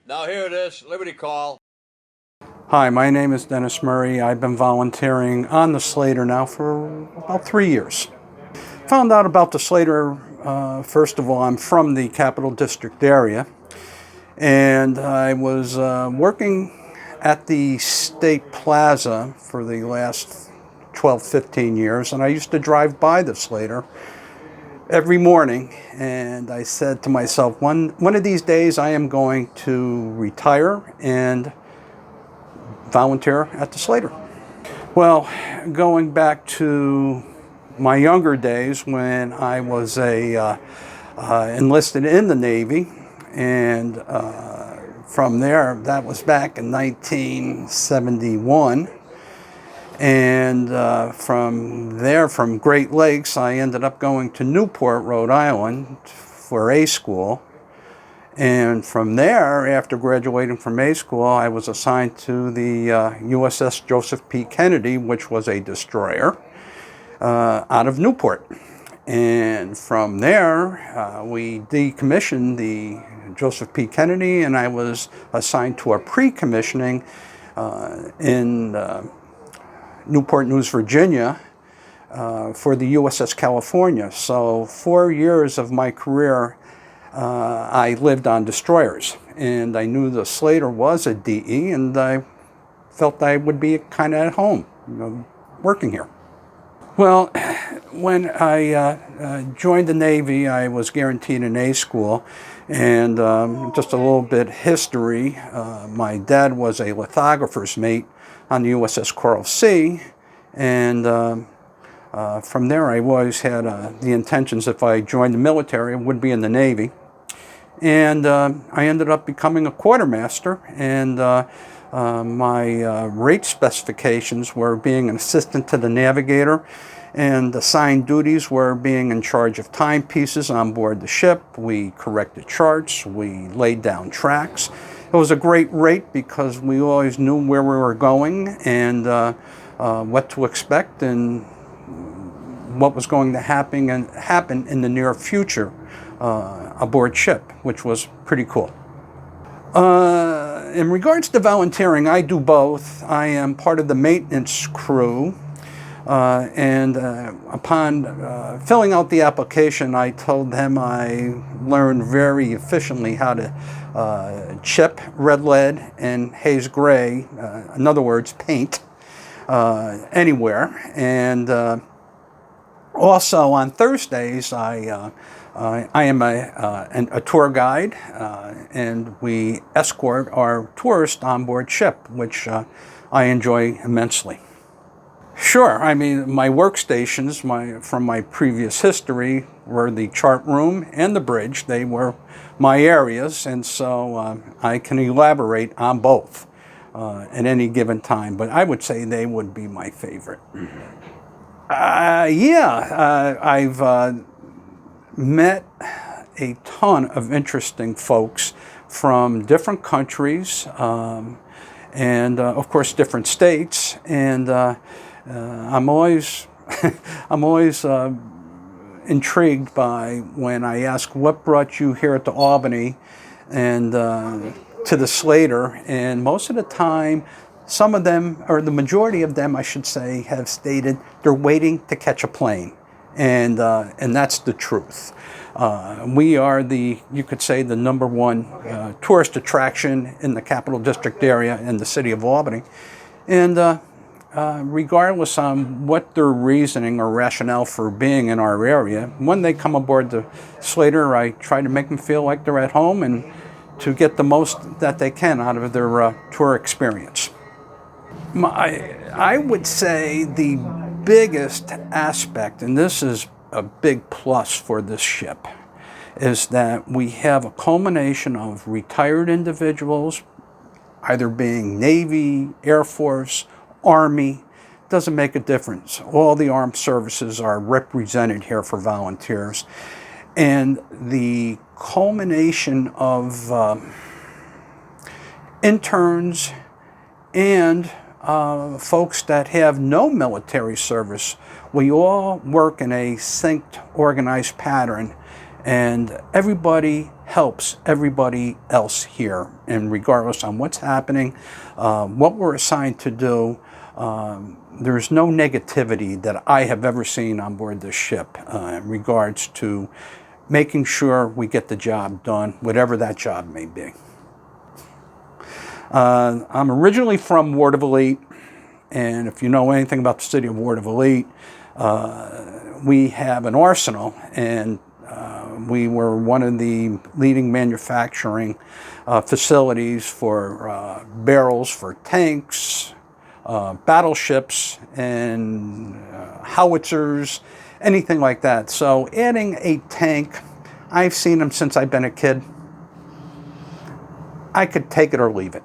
Now here it is, Liberty Call. Hi, my name is Dennis Murray. I've been volunteering on the Slater now for about 3 years. Found out about the Slater, first of all, I'm from the Capital District area, and I was working at the State Plaza for the last 12, 15 years, and I used to drive by the Slater every morning, and I said to myself, one of these days I am going to retire and volunteer at the Slater. Well, going back to my younger days when I was enlisted in the Navy, and from there, that was back in 1971. And from there, from Great Lakes, I ended up going to Newport, Rhode Island for A school. And from there, after graduating from A school, I was assigned to the USS Joseph P. Kennedy, which was a destroyer, out of Newport. And from there, we decommissioned the Joseph P. Kennedy, and I was assigned to a pre-commissioning in Newport News, Virginia, for the USS California. So 4 years of my career, I lived on destroyers, and I knew the Slater was a DE, and I felt I would be kind of at home, working here. Well, when I joined the Navy, I was guaranteed an A school, and just a little bit history. My dad was a lithographer's mate on the USS Coral Sea, and from there I always had the intentions, if I joined the military, I would be in the Navy. And I ended up becoming a quartermaster, and my rate specifications were being an assistant to the navigator, and assigned duties were being in charge of timepieces on board the ship. We corrected charts, we laid down tracks. It was a great rate because we always knew where we were going and what to expect and what was going to happen in the near future aboard ship, which was pretty cool. In regards to volunteering, I do both. I am part of the maintenance crew, and upon filling out the application, I told them I learned very efficiently how to chip red lead and haze gray, in other words, paint, anywhere. And also on Thursdays, I am a tour guide, and we escort our tourists on board ship, which I enjoy immensely. Sure, I mean, my workstations from my previous history were the chart room and the bridge. They were my areas, and so I can elaborate on both at any given time, but I would say they would be my favorite. I've met a ton of interesting folks from different countries, and of course different states, and I'm always intrigued by when I ask what brought you here to Albany and to the Slater, and most of the time some of them, or the majority of them I should say, have stated they're waiting to catch a plane, and that's the truth. We are you could say, the number one tourist attraction in the Capital District area in the city of Albany. And regardless on what their reasoning or rationale for being in our area, when they come aboard the Slater, I try to make them feel like they're at home and to get the most that they can out of their tour experience. I would say the biggest aspect, and this is a big plus for this ship, is that we have a culmination of retired individuals, either being Navy, Air Force, Army. Doesn't make a difference. All the armed services are represented here for volunteers. And the culmination of interns and folks that have no military service, we all work in a synced, organized pattern, and everybody helps everybody else here, and regardless on what's happening, what we're assigned to do, there's no negativity that I have ever seen on board this ship in regards to making sure we get the job done, whatever that job may be. I'm originally from Waterville, and if you know anything about the city of Waterville, we have an arsenal, and we were one of the leading manufacturing facilities for barrels for tanks, battleships, and howitzers, anything like that. So adding a tank, I've seen them since I've been a kid. I could take it or leave it.